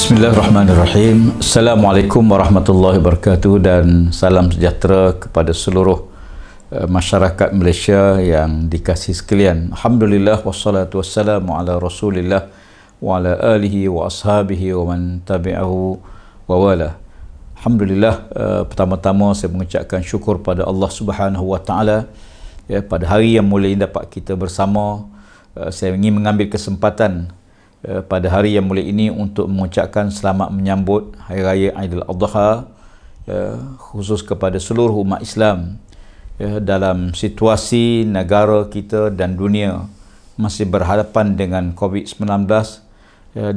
Bismillahirrahmanirrahim. Assalamualaikum warahmatullahi wabarakatuh dan salam sejahtera kepada seluruh masyarakat Malaysia yang dikasihi sekalian. Alhamdulillah wassalatu wassalamu ala Rasulillah wa ala alihi wa ashabihi wa man tabi'ahu wa wala. Alhamdulillah, pertama-tama saya mengucapkan syukur pada Allah Subhanahu wa taala pada hari yang mulia ini dapat kita bersama. Saya ingin mengambil kesempatan pada hari yang mulia ini untuk mengucapkan selamat menyambut Hari Raya Aidil Adha khusus kepada seluruh umat Islam dalam situasi negara kita dan dunia masih berhadapan dengan COVID-19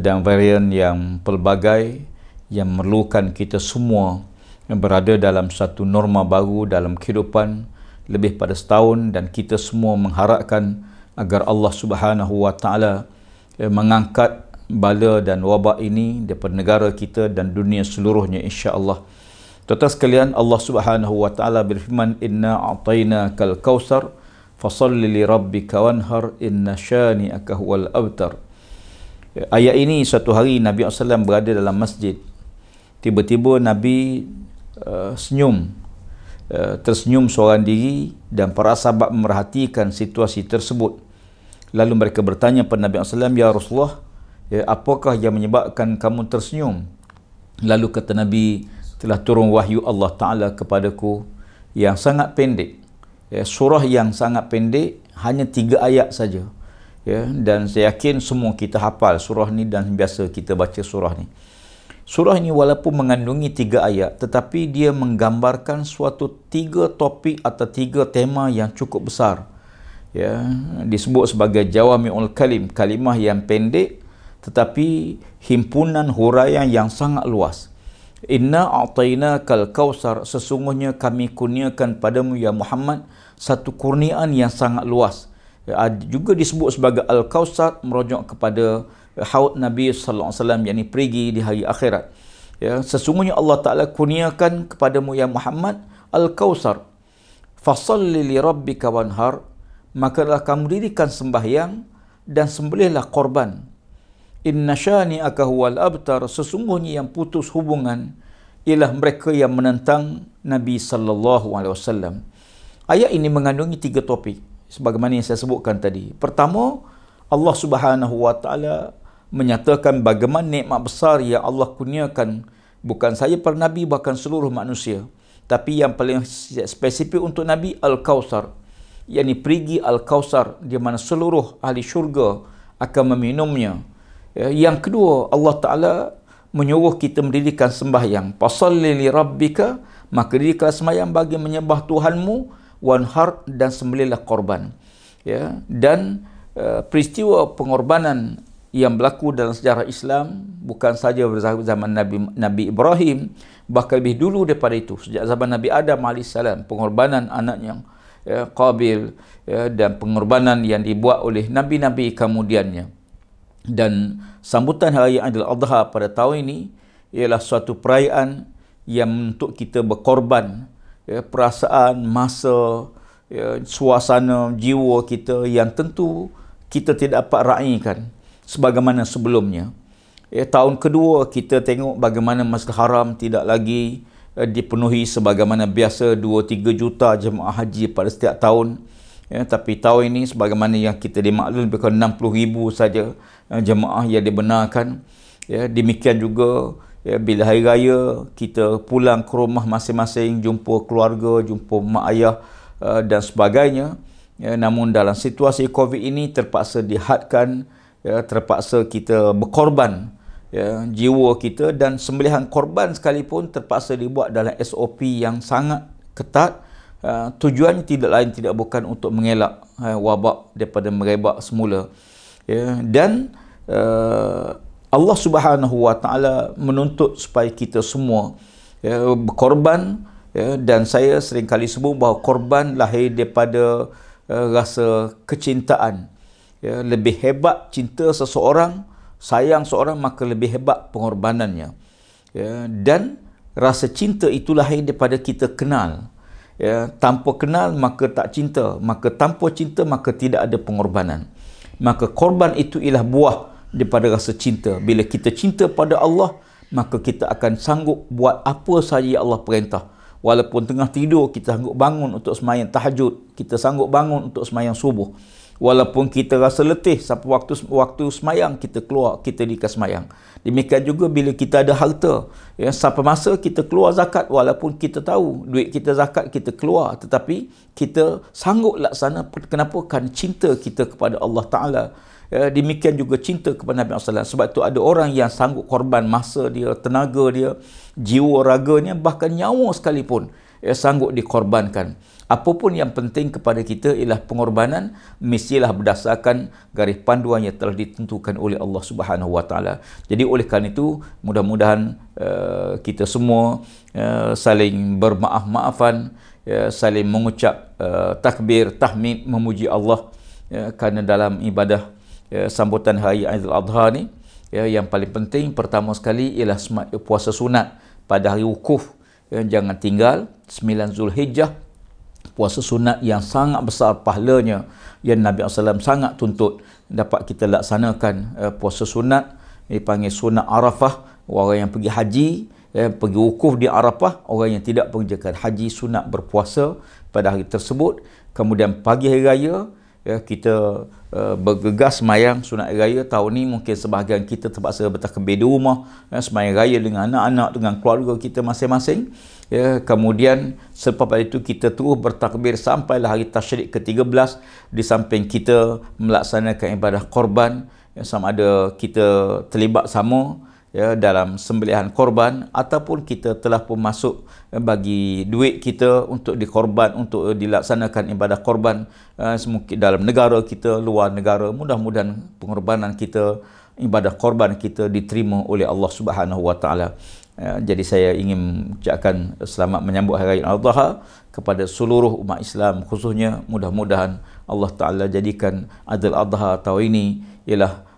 dan varian yang pelbagai yang memerlukan kita semua yang berada dalam satu norma baru dalam kehidupan lebih pada setahun, dan kita semua mengharapkan agar Allah Subhanahu wa taala mengangkat bala dan wabak ini daripada negara kita dan dunia seluruhnya, insya-Allah. Tuan-tuan sekalian, Allah Subhanahu wa taala berfirman, "Inna a'tainakal kautsar fasholli li rabbika wanhar inna syani'aka huwal abtar." Ayat ini, satu hari Nabi SAW berada dalam masjid. Tiba-tiba Nabi tersenyum seorang diri, dan para sahabat memerhatikan situasi tersebut. Lalu mereka bertanya kepada Nabi SAW, "Ya Rasulullah, apakah yang menyebabkan kamu tersenyum?" Lalu kata Nabi, "Telah turun wahyu Allah Ta'ala kepadaku yang sangat pendek, surah yang sangat pendek, hanya 3 ayat saja. Dan saya yakin semua kita hafal surah ni dan biasa kita baca surah ni. Surah ini walaupun mengandungi 3 ayat, tetapi dia menggambarkan suatu 3 topik atau 3 tema yang cukup besar. Disebut sebagai jawami'ul kalim, kalimah yang pendek tetapi himpunan huraian yang sangat luas. Inna a'tainakal kautsar, sesungguhnya kami kurniakan padamu ya Muhammad satu kurniaan yang sangat luas. Juga disebut sebagai al-kautsar, merujuk kepada haud Nabi sallallahu alaihi wasallam, yakni perigi di hari akhirat. Sesungguhnya Allah Taala kurniakan kepadamu ya Muhammad al-kautsar, fasholli li rabbika wanhar, makalah kamu dirikan sembahyang dan sembelihlah korban. Inna syani'aka huwal abtar, sesungguhnya yang putus hubungan ialah mereka yang menentang Nabi sallallahu alaihi wasallam. Ayat ini mengandungi 3 topik sebagaimana yang saya sebutkan tadi. Pertama, Allah Subhanahu wa taala menyatakan bagaimana nikmat besar yang Allah kurniakan bukan saja para nabi, bahkan seluruh manusia. Tapi yang paling spesifik untuk Nabi, al-kautsar, yakni perigi al-kautsar, di mana seluruh ahli syurga akan meminumnya. Yang kedua, Allah Ta'ala menyuruh kita mendirikan sembahyang. Fasholli li rabbika, maka dirikanlah sembahyang bagi menyembah Tuhanmu, wanhar, dan sembelihlah korban. Dan peristiwa pengorbanan yang berlaku dalam sejarah Islam bukan saja zaman Nabi Ibrahim, bahkan lebih dulu daripada itu, sejak zaman Nabi Adam AS, pengorbanan anaknya Qabil, dan pengorbanan yang dibuat oleh nabi-nabi kemudiannya. Dan sambutan Hari Aidil Adha pada tahun ini ialah suatu perayaan yang untuk kita berkorban perasaan, masa, suasana, jiwa kita yang tentu kita tidak dapat raikan sebagaimana sebelumnya. Tahun kedua kita tengok bagaimana Masjidil Haram tidak lagi dipenuhi sebagaimana biasa 2-3 juta jemaah haji pada setiap tahun. Tapi tahun ini sebagaimana yang kita dimaklum, lebih kurang 60,000 saja jemaah yang dibenarkan. Demikian juga bila hari raya kita pulang ke rumah masing-masing, jumpa keluarga, jumpa mak ayah dan sebagainya. Namun dalam situasi COVID ini terpaksa dihadkan, terpaksa kita berkorban jiwa kita, dan sembelihan korban sekalipun terpaksa dibuat dalam SOP yang sangat ketat. Tujuannya tidak lain tidak bukan untuk mengelak wabak daripada merebak semula. Dan Allah Subhanahu wa taala menuntut supaya kita semua berkorban, dan saya sering kali sebut bahawa korban lahir daripada rasa kecintaan. Lebih hebat cinta seseorang, sayang seorang, maka lebih hebat pengorbanannya. Dan rasa cinta itu lahir daripada kita kenal. Tanpa kenal maka tak cinta, maka tanpa cinta maka tidak ada pengorbanan. Maka korban itu ialah buah daripada rasa cinta. Bila kita cinta pada Allah, maka kita akan sanggup buat apa sahaja yang Allah perintah. Walaupun tengah tidur, kita sanggup bangun untuk sembahyang tahajud, kita sanggup bangun untuk sembahyang subuh. Walaupun kita rasa letih sampai waktu sembahyang, kita keluar, kita dikas sembahyang. Demikian juga bila kita ada harta, ya, sampai masa kita keluar zakat, walaupun kita tahu duit kita zakat, kita keluar, tetapi kita sanggup laksana. Kenapa? Kan cinta kita kepada Allah Ta'ala. Ya, demikian juga cinta kepada Nabi SAW. Sebab itu ada orang yang sanggup korban masa dia, tenaga dia, jiwa raganya, bahkan nyawa sekalipun, ya, sanggup dikorbankan. Apapun yang penting kepada kita ialah pengorbanan mestilah berdasarkan garis panduan yang telah ditentukan oleh Allah Subhanahu Wa Taala. Jadi oleh kerana itu, mudah-mudahan kita semua saling bermaaf-maafan, saling mengucap takbir, tahmid, memuji Allah, kerana dalam ibadah sambutan hari Aidil Adha ni, yang paling penting pertama sekali ialah puasa sunat pada hari wukuf. Jangan tinggal 9 Zulhijjah, puasa sunat yang sangat besar pahalanya, yang Nabi SAW sangat tuntut dapat kita laksanakan. Puasa sunat dipanggil sunat Arafah, orang yang pergi haji, pergi wukuf di Arafah. Orang yang tidak mengerjakan haji sunat berpuasa pada hari tersebut. Kemudian pagi hari raya, kita bergegas sembahyang sunat raya. Tahun ni mungkin sebahagian kita terpaksa bertakbir di rumah, sembahyang raya dengan anak-anak, dengan keluarga kita masing-masing. Kemudian selepas itu kita terus bertakbir sampailah hari tasyrik ke-13, di samping kita melaksanakan ibadah korban, sama ada kita terlibat sama dalam sembelihan korban, ataupun kita telah pun masuk bagi duit kita untuk dikorban, untuk dilaksanakan ibadah korban, mungkin dalam negara kita, luar negara. Mudah-mudahan pengorbanan kita, ibadah korban kita diterima oleh Allah Subhanahu Wa Taala. Jadi saya ingin ucapkan selamat menyambut Hari Raya Adha kepada seluruh umat Islam, khususnya mudah-mudahan Allah Ta'ala jadikan Aidil Adha tahun ini ialah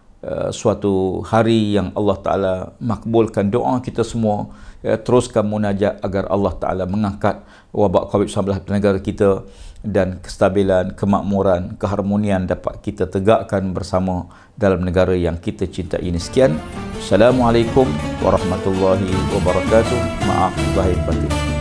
suatu hari yang Allah Ta'ala makbulkan doa kita semua. Teruskan munajat agar Allah Ta'ala mengangkat wabak COVID-19 di negara kita, dan kestabilan, kemakmuran, keharmonian dapat kita tegakkan bersama dalam negara yang kita cintai ini. Sekian. Assalamualaikum warahmatullahi wabarakatuh. Maaf lahir batin.